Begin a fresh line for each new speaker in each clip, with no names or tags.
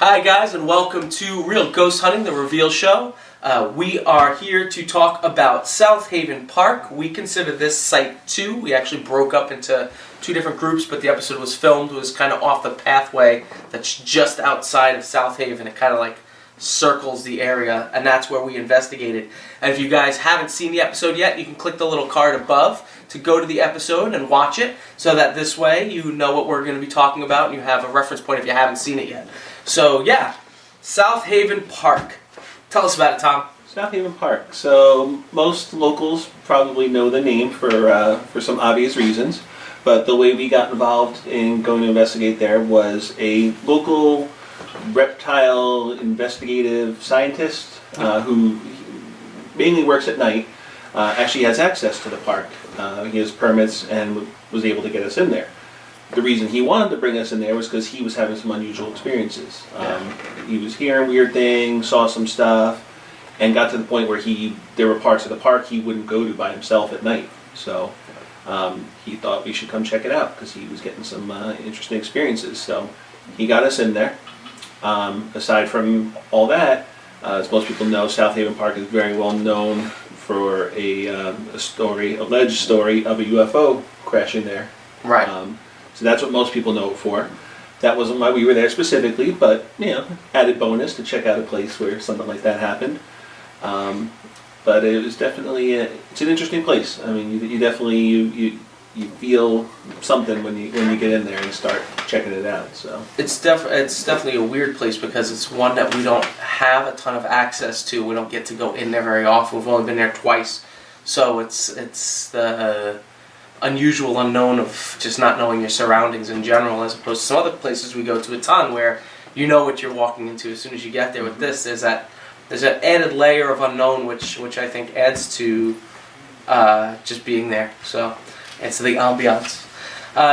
Hi guys, and welcome to Real Ghost Hunting, the Reveal Show. We are here to talk about Southaven Park. We consider this Site 2. We actually broke up into two different groups, but the episode was filmed, was kind of off the pathway that's just outside of Southaven. It kind of like circles the area, and that's where we investigated. And if you guys haven't seen the episode yet, you can click the little card above to go to the episode and watch it, so that this way you know what we're going to be talking about and you have a reference point if you haven't seen it yet. So yeah, Southaven Park. Tell us about it, Tom.
Southaven Park. So most locals probably know the name for some obvious reasons, but the way we got involved in going to investigate there was a local reptile investigative scientist who mainly works at night. Actually has access to the park. He has permits and was able to get us in there. The reason he wanted to bring us in there was because he was having some unusual experiences. He was hearing weird things, saw some stuff, and got to the point where there were parts of the park he wouldn't go to by himself at night. So he thought we should come check it out because he was getting some interesting experiences. So he got us in there. Aside from all that, as most people know, Southaven Park is very well known for a alleged story of a UFO crashing there.
Right.
So that's what most people know it for. That wasn't why we were there specifically, but added bonus to check out a place where something like that happened. But it was definitely it's an interesting place. I mean, you definitely you feel something when you get in there and start checking it out. So
it's definitely a weird place because it's one that we don't have a ton of access to. We don't get to go in there very often. We've only been there twice, so it's the unusual unknown of just not knowing your surroundings in general, as opposed to some other places we go to a ton where you know what you're walking into as soon as you get there. With this, there's an added layer of unknown, which I think adds to just being there. So it's the ambiance.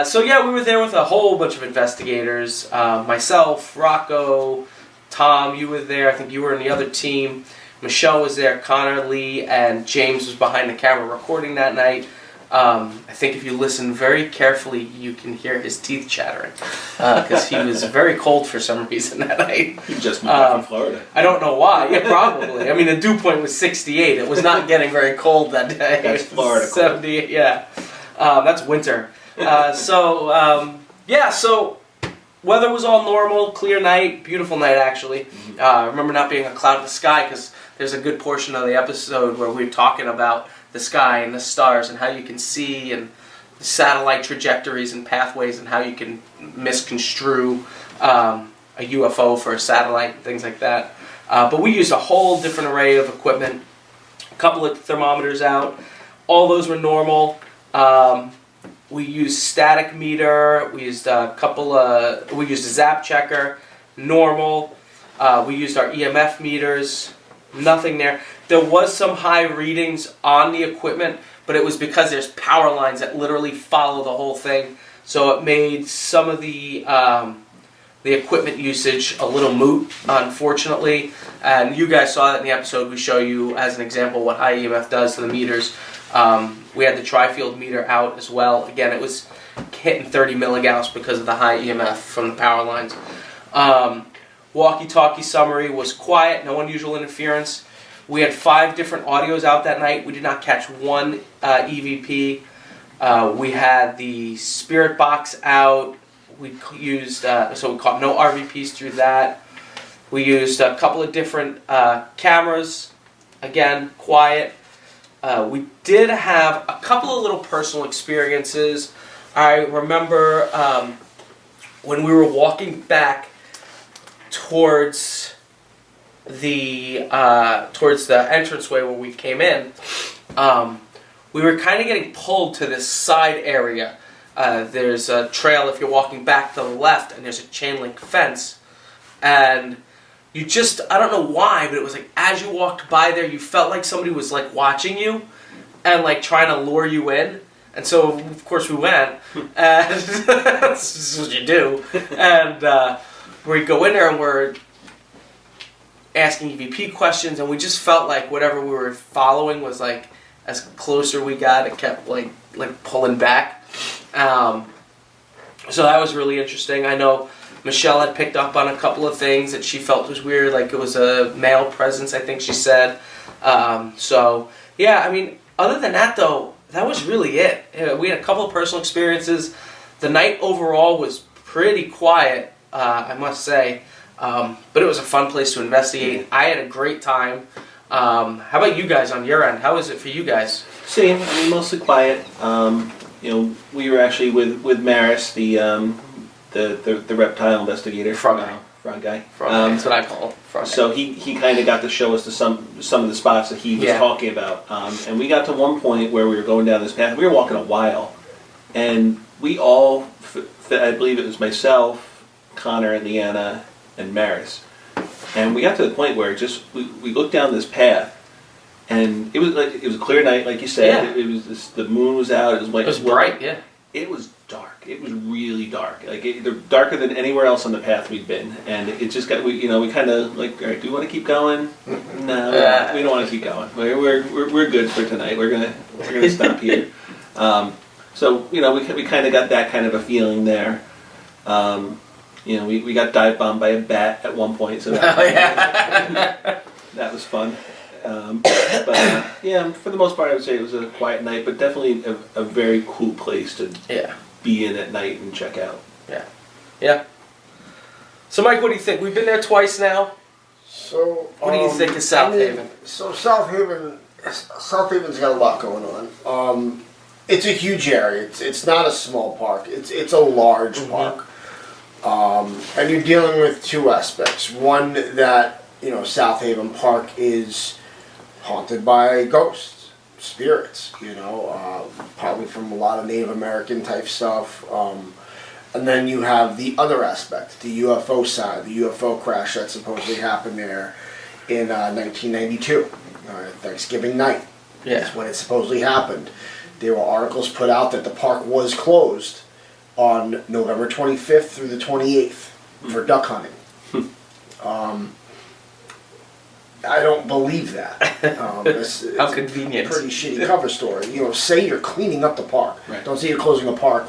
So yeah, we were there with a whole bunch of investigators. Myself, Rocco, Tom, you were there. I think you were in the other team. Michelle was there. Connor, Lee, and James was behind the camera recording that night. I think if you listen very carefully, you can hear his teeth chattering because he was very cold for some reason that night.
He just moved back from Florida.
I don't know why. Yeah, probably. I mean, the dew point was 68. It was not getting very cold that day.
That's Florida.
78. Yeah, that's winter. So weather was all normal, clear night, beautiful night actually. I remember not being a cloud in the sky because there's a good portion of the episode where we're talking about the sky and the stars and how you can see and the satellite trajectories and pathways and how you can misconstrue a UFO for a satellite and things like that. But we used a whole different array of equipment, a couple of thermometers out. All those were normal. We used static meter. We used we used a zap checker, normal. We used our EMF meters. Nothing there. There was some high readings on the equipment, but it was because there's power lines that literally follow the whole thing. So it made some of the equipment usage a little moot, unfortunately. And you guys saw that in the episode. We show you as an example what high EMF does to the meters. We had the tri-field meter out as well. Again, it was hitting 30 milligauss because of the high EMF from the power lines. Walkie-talkie summary was quiet, no unusual interference. We had 5 different audios out that night. We did not catch one EVP. We had the spirit box out. We used so we caught no RVPs through that. We used a couple of different cameras. Again, quiet. We did have a couple of little personal experiences. I remember when we were walking back towards the entranceway where we came in, we were kind of getting pulled to this side area. There's a trail if you're walking back to the left, and there's a chain link fence. And you just, I don't know why, but it was like as you walked by there, you felt like somebody was like watching you and like trying to lure you in. And so, of course, we went, and this is what you do. And we go in there and we're asking EVP questions, and we just felt like whatever we were following was like as closer we got, it kept like pulling back. So that was really interesting. I know Michelle had picked up on a couple of things that she felt was weird, like it was a male presence, I think she said. So, yeah, I mean, other than that, though, that was really it. We had a couple of personal experiences. The night overall was pretty quiet, I must say. But it was a fun place to investigate. I had a great time. How about you guys on your end? How was it for you guys?
Same. I mean, mostly quiet. We were actually with Maris, the reptile investigator.
Frog guy.
Frog guy.
That's what I call him. Frog guy.
So he kind of got to show us to some of the spots that he was talking about. And we got to one point where we were going down this path. We were walking a while, and we all, I believe it was myself, Connor, Leanna, and Maris. And we got to the point where we looked down this path, and it was a clear night, like you said.
Yeah.
It was the moon was out. It was like
it was bright. Yeah.
It was dark. It was really dark. Darker than anywhere else on the path we'd been, and it just got we kind of like, all right, do we want to keep going? No, we don't want to keep going. We're good for tonight. We're gonna stop here. So we kind of got that kind of a feeling there. We got dive bombed by a bat at one point, so that was fun. For the most part, I would say it was a quiet night, but definitely a very cool place to be in at night and check out.
Yeah. So, Mike, what do you think? We've been there twice now.
So,
what do you think of Southaven?
Southaven's got a lot going on. It's a huge area. It's not a small park. It's a large park. And you're dealing with two aspects. One, that Southaven Park is haunted by ghosts, spirits, probably from a lot of Native American type stuff. And then you have the other aspect, the UFO side, the UFO crash that supposedly happened there in 1992, Thanksgiving night.
Yeah.
Is when it supposedly happened. There were articles put out that the park was closed on November 25th through the 28th for duck hunting. I don't believe that. It's
How convenient.
A pretty shitty cover story. Say you're cleaning up the park.
Right.
Don't say you're closing a park.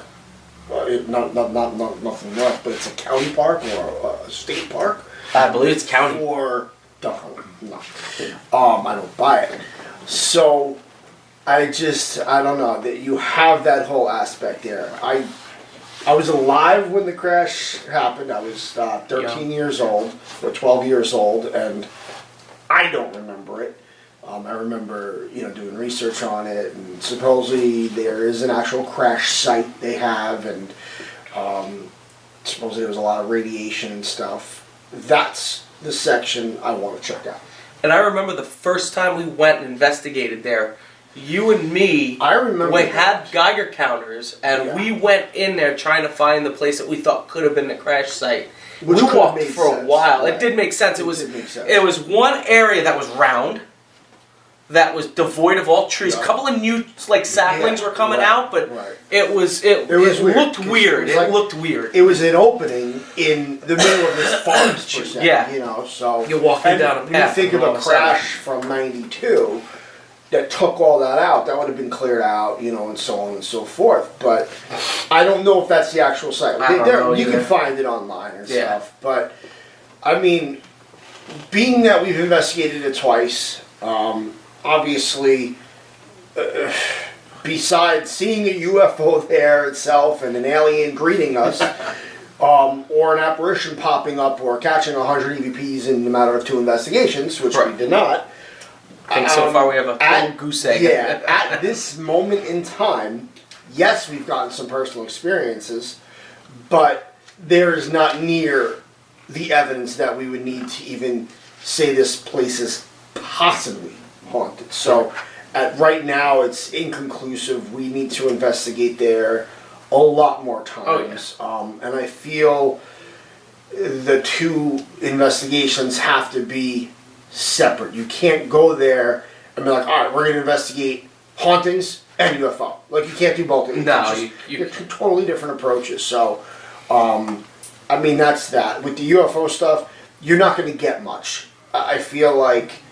Nothing left, but it's a county park or a state park.
I believe it's county.
For duck hunting. No. I don't buy it. So, I don't know, that you have that whole aspect there. I was alive when the crash happened. I was 13 years old, or 12 years old, and I don't remember it. I remember, doing research on it, and supposedly there is an actual crash site they have, and supposedly there was a lot of radiation and stuff. That's the section I want to check out.
And I remember the first time we went and investigated there, you and me, we had Geiger counters, and we went in there trying to find the place that we thought could have been the crash site.
Which
we walked for a while.
Right.
It did make sense. It was one area that was round, that was devoid of all trees. A couple of new saplings were coming out, but it looked weird. It looked weird.
It was an opening in the middle of this forest, per se, so
you're walking down a path.
You think of a crash from '92 that took all that out. That would have been cleared out, and so on and so forth. But I don't know if that's the actual site. You can find it online and stuff. But I mean, being that we've investigated it twice. Obviously, besides seeing a UFO there itself and an alien greeting us, or an apparition popping up or catching 100 EVPs in a matter of 2 investigations, which we did not.
I think so far we have a full goose egg.
Yeah, at this moment in time, yes, we've gotten some personal experiences, but there is not near the evidence that we would need to even say this place is possibly haunted. So right now it's inconclusive. We need to investigate there a lot more times. And I feel the 2 investigations have to be separate. You can't go there and be like, all right, we're going to investigate hauntings and UFO. You can't do both. You're 2 totally different approaches. So that's that. With the UFO stuff, you're not going to get much. I feel like,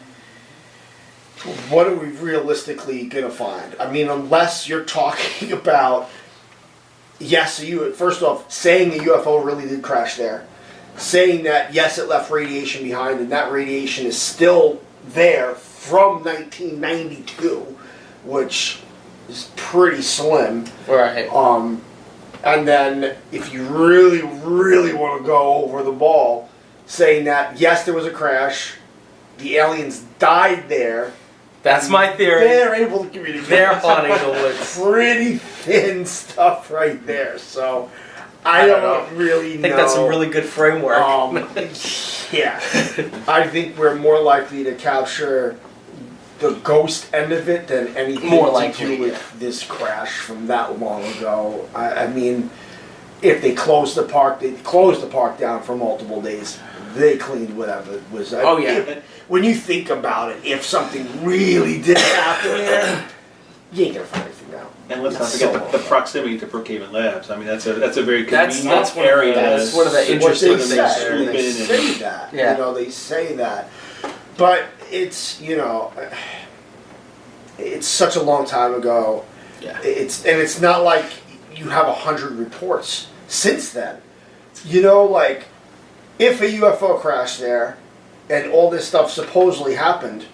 what are we realistically going to find? Unless you're talking about, first off, saying a UFO really did crash there. saying that yes, it left radiation behind, and that radiation is still there from 1992, which is pretty slim.
Right.
And then if you really, really want to go over the ball, saying that yes, there was a crash, the aliens died there.
That's my theory.
They're able to communicate.
They're haunting the woods.
Pretty thin stuff right there. So I don't really know.
I think that's some really good framework.
Yeah. I think we're more likely to capture the ghost end of it than anything
More
to
likely,
do with this crash from that long ago. I mean, if they closed the park, they closed the park down for multiple days. They cleaned whatever was.
Oh, yeah.
When you think about it, if something really did happen there, you ain't gonna find anything out.
And let's not
That's
forget
so
the proximity to Brookhaven Labs. I mean, that's a very
That's
convenient
one of
area.
that's one of the
what
interesting
they
things
say.
there.
They say that.
Yeah.
You know, they say that. But it's, you know, it's such a long time ago.
Yeah.
It's not like you have 100 reports since then. You know, like, if a UFO crashed there and all this stuff supposedly happened,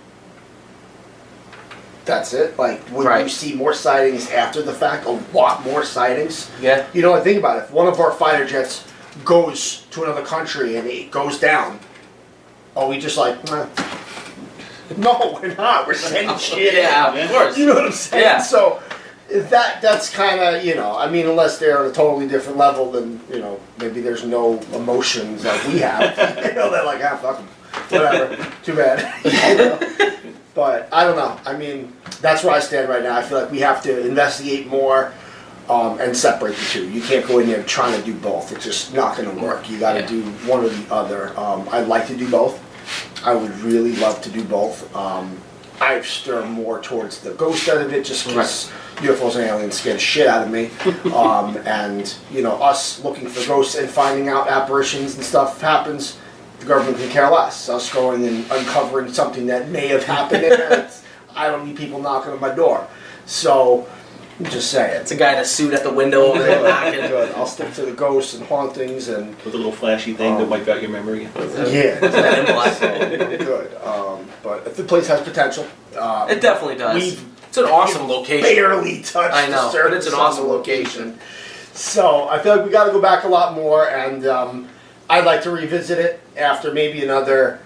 that's it. Like, would
Right.
you see more sightings after the fact? A lot more sightings?
Yeah.
You know, like, think about it. If one of our fighter jets goes to another country and it goes down, are we just like, nah. No, we're not. We're sending shit in.
Yeah, of course.
You know what I'm saying?
Yeah.
So that's kind of, you know, I mean, unless they're on a totally different level, then, you know, maybe there's no emotions like we have. You know, they're like, ah, fuck 'em. Whatever. Too bad. You know? But I don't know. I mean, that's where I stand right now. I feel like we have to investigate more and separate the two. You can't go in there trying to do both. It's just not going to work. You got to do one or the other. I'd like to do both. I would really love to do both. I stir more towards the ghost end of it just because UFOs and aliens scare the shit out of me. And, you know, us looking for ghosts and finding out apparitions and stuff happens, the government can care less. Us going and uncovering something that may have happened there, I don't need people knocking on my door. So, I'm just saying.
It's a guy in a suit at the window over there knocking.
Good. I'll stick to the ghosts and hauntings and...
With a little flashy thing to wipe out your memory.
Yeah.
Men in black.
So, good. But if the place has potential,
It definitely does.
We've
It's an awesome location.
barely touched
I know,
the surface
but it's an
of
awesome
the
location.
So I feel like we got to go back a lot more, and I'd like to revisit it after maybe another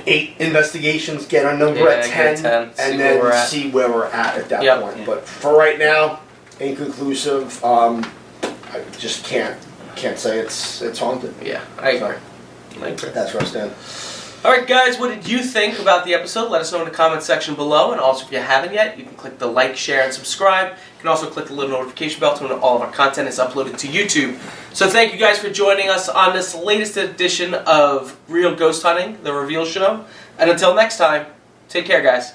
8 investigations, get our number at 10,
get 10,
and
see where we're
then
at.
see where we're at that
Yep.
point. But for right now, inconclusive. I just can't say it's haunted.
Yeah, I agree.
So
I agree.
that's where I stand.
Alright guys, what did you think about the episode? Let us know in the comment section below, and also if you haven't yet, you can click the like, share, and subscribe. You can also click the little notification bell to know all of our content is uploaded to YouTube. So thank you guys for joining us on this latest edition of Real Ghost Hunting, the Reveal Show. And until next time, take care guys.